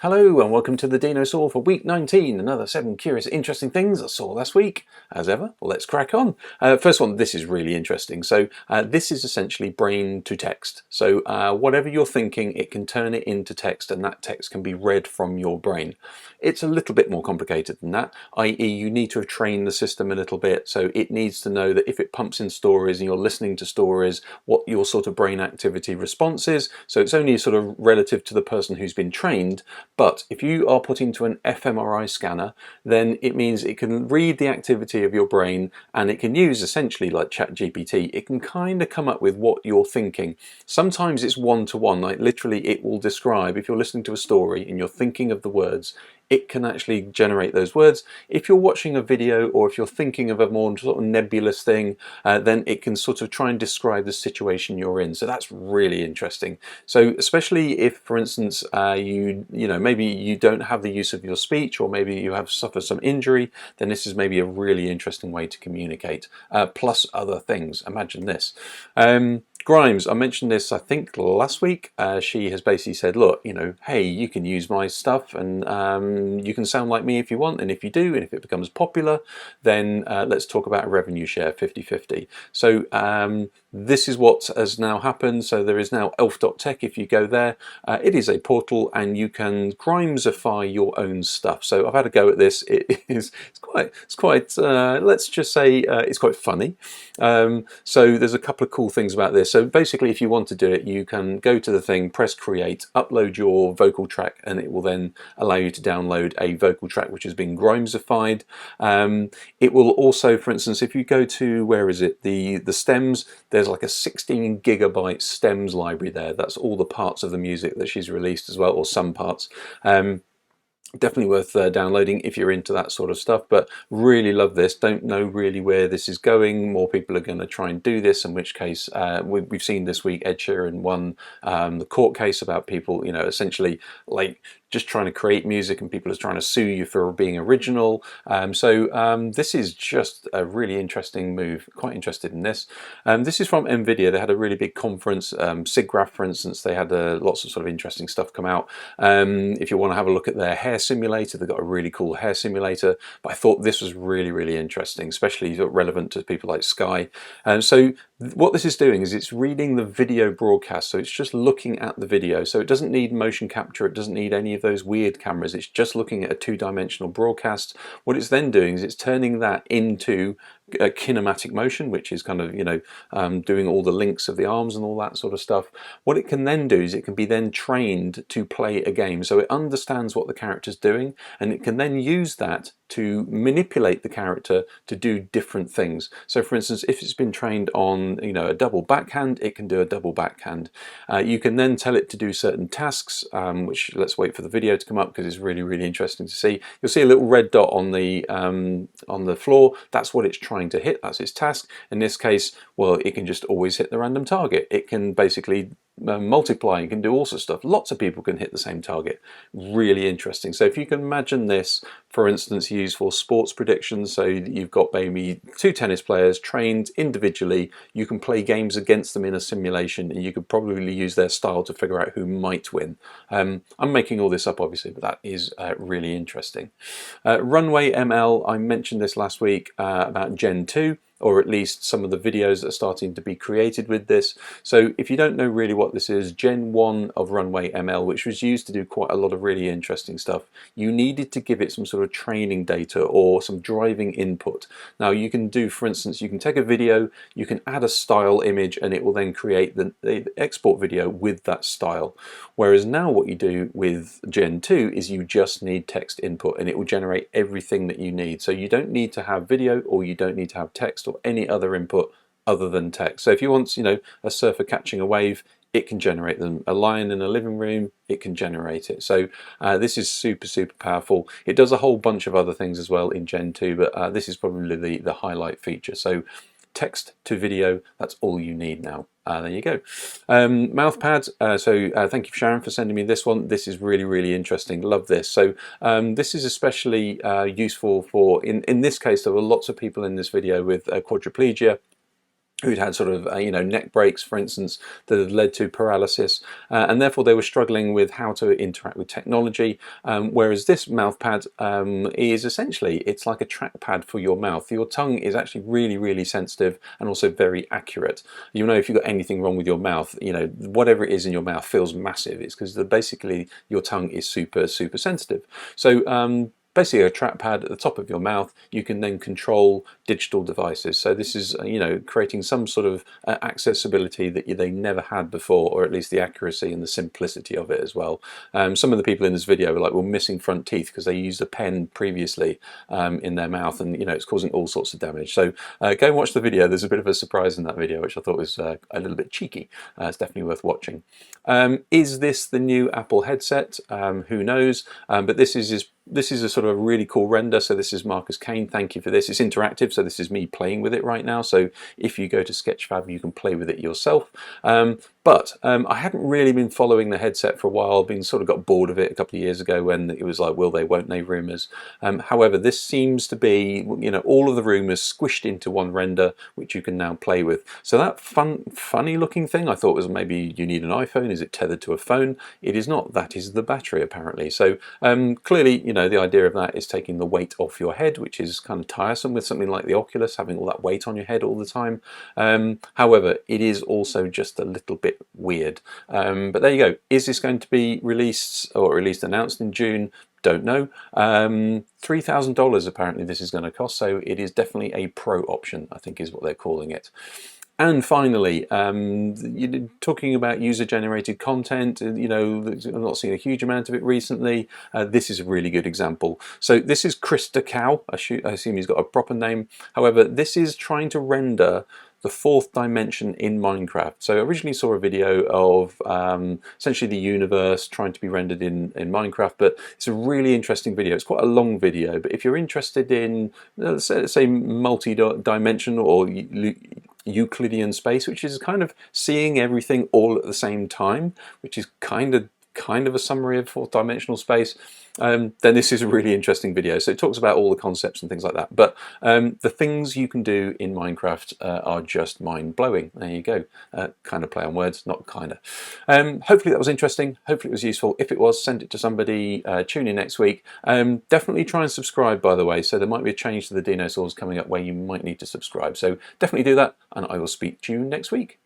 Hello and welcome to the Dinosaw for week 19. Another 7 curious, interesting things I saw last week. As ever, let's crack on. First one, this is really interesting. So this is essentially brain to text. So whatever you're thinking, it can turn it into text, and that text can be read from your brain. It's a little bit more complicated than that, i.e. you need to have trained the system a little bit. So it needs to know that if it pumps in stories and you're listening to stories, what your sort of brain activity response is. So it's only sort of relative to the person who's been trained. But if you are put into an fMRI scanner, then it means it can read the activity of your brain, and it can use, essentially like ChatGPT, it can kind of come up with what you're thinking. Sometimes it's one-to-one, like literally it will describe, if you're listening to a story and you're thinking of the words, it can actually generate those words. If you're watching a video, or if you're thinking of a more sort of nebulous thing, then it can sort of try and describe the situation you're in. So that's really interesting. So especially if, for instance, maybe you don't have the use of your speech, or maybe you have suffered some injury, then this is maybe a really interesting way to communicate, plus other things. Imagine this. Grimes, I mentioned this I think last week. She has basically said, look, hey, you can use my stuff, and you can sound like me if you want, and if you do, and if it becomes popular, then let's talk about a revenue share 50-50. So this is what has now happened. So there is now elf.tech. If you go there, it is a portal, and you can Grimesify your own stuff. So I've had a go at this. It's quite let's just say it's quite funny. So there's a couple of cool things about this. So basically, if you want to do it, you can go to the thing, press create, upload your vocal track, and it will then allow you to download a vocal track which has been Grimesified. It will also, for instance, if you go to, where is it, the stems, there's like a 16 gigabyte stems library there. That's all the parts of the music that she's released as well, or some parts. Definitely worth downloading if you're into that sort of stuff, but really love this. Don't know really where this is going. More people are going to try and do this, in which case we've seen this week Ed Sheeran won the court case about people, essentially like just trying to create music, and people are trying to sue you for being original. This is just a really interesting move. Quite interested in this. This is from NVIDIA. They had a really big conference. SIGGRAPH, for instance, they had lots of sort of interesting stuff come out. If you want to have a look at their hair simulator, they've got a really cool hair simulator. But I thought this was really, really interesting, especially relevant to people like Sky. So what this is doing is it's reading the video broadcast. So it's just looking at the video. So it doesn't need motion capture. It doesn't need any of those weird cameras. It's just looking at a two-dimensional broadcast. What it's then doing is it's turning that into a kinematic motion, which is kind of doing all the links of the arms and all that sort of stuff. What it can then do is it can be then trained to play a game. So it understands what the character's doing, and it can then use that to manipulate the character to do different things. So for instance, if it's been trained on a double backhand, it can do a double backhand. You can then tell it to do certain tasks, which let's wait for the video to come up because it's really, really interesting to see. You'll see a little red dot on the floor. That's what it's trying to hit. That's its task. In this case, well, it can just always hit the random target. It can basically multiply, you can do all sorts of stuff. Lots of people can hit the same target. Really interesting. So if you can imagine this, for instance, used for sports predictions, so you've got maybe two tennis players trained individually, you can play games against them in a simulation, and you could probably use their style to figure out who might win. I'm making all this up obviously, but that is really interesting. RunwayML, I mentioned this last week about Gen 2. Or at least some of the videos that are starting to be created with this. So if you don't know really what this is, Gen 1 of RunwayML, which was used to do quite a lot of really interesting stuff, you needed to give it some sort of training data or some driving input. Now you can do, for instance, you can take a video, you can add a style image, and it will then create the export video with that style. Whereas now what you do with Gen 2 is you just need text input, and it will generate everything that you need. So you don't need to have video, or you don't need to have text, or any other input other than text. So if you want, a surfer catching a wave, it can generate them. A lion in a living room, it can generate it. So this is super, super powerful. It does a whole bunch of other things as well in Gen 2, but this is probably the highlight feature. So text to video, that's all you need now. There you go. MouthPad, thank you Sharon for sending me this one. This is really, really interesting. Love this. So this is especially useful for, in this case, there were lots of people in this video with quadriplegia. who'd had sort of neck breaks, for instance, that had led to paralysis, and therefore they were struggling with how to interact with technology. Whereas this MouthPad is essentially, it's like a trackpad for your mouth. Your tongue is actually really, really sensitive and also very accurate. You know, if you've got anything wrong with your mouth, whatever it is in your mouth feels massive. It's because basically your tongue is super, super sensitive. So basically a trackpad at the top of your mouth, you can then control digital devices. So this is, creating some sort of accessibility that they never had before, or at least the accuracy and the simplicity of it as well. Some of the people in this video were missing front teeth because they used a pen previously in their mouth, and it's causing all sorts of damage. So go and watch the video. There's a bit of a surprise in that video, which I thought was a little bit cheeky. It's definitely worth watching. Is this the new Apple headset? Who knows? But this is a sort of a really cool render. So this is Marcus Kane. Thank you for this. It's interactive, so this is me playing with it right now. So if you go to Sketchfab, you can play with it yourself. But I hadn't really been following the headset for a while. Sort of got bored of it a couple of years ago when it was like, will they, won't they rumours. However, this seems to be, all of the rumours squished into one render, which you can now play with. So that funny looking thing I thought was maybe you need an iPhone. Is it tethered to a phone? It is not. That is the battery apparently. So clearly, the idea of that is taking the weight off your head, which is kind of tiresome with something like the Oculus, having all that weight on your head all the time. However, it is also just a little bit weird. But there you go. Is this going to be released, or at least announced in June? Don't know. $3,000 apparently this is going to cost, so it is definitely a pro option, I think is what they're calling it. And finally, talking about user-generated content, I'm not seeing a huge amount of it recently. This is a really good example. So this is Chris Cow. I assume he's got a proper name. However, this is trying to render the fourth dimension in Minecraft. So I originally saw a video of essentially the universe trying to be rendered in Minecraft, but it's a really interesting video. It's quite a long video, but if you're interested in, say multi-dimensional or Euclidean space, which is kind of seeing everything all at the same time, which is kind of a summary of fourth dimensional space, then this is a really interesting video. So it talks about all the concepts and things like that. But the things you can do in Minecraft are just mind-blowing. There you go. Kind of play on words, not kind of. Hopefully that was interesting. Hopefully it was useful. If it was, send it to somebody. Tune in next week. Definitely try and subscribe, by the way. So there might be a change to the Dinosaurs coming up where you might need to subscribe. So definitely do that, and I will speak to you next week.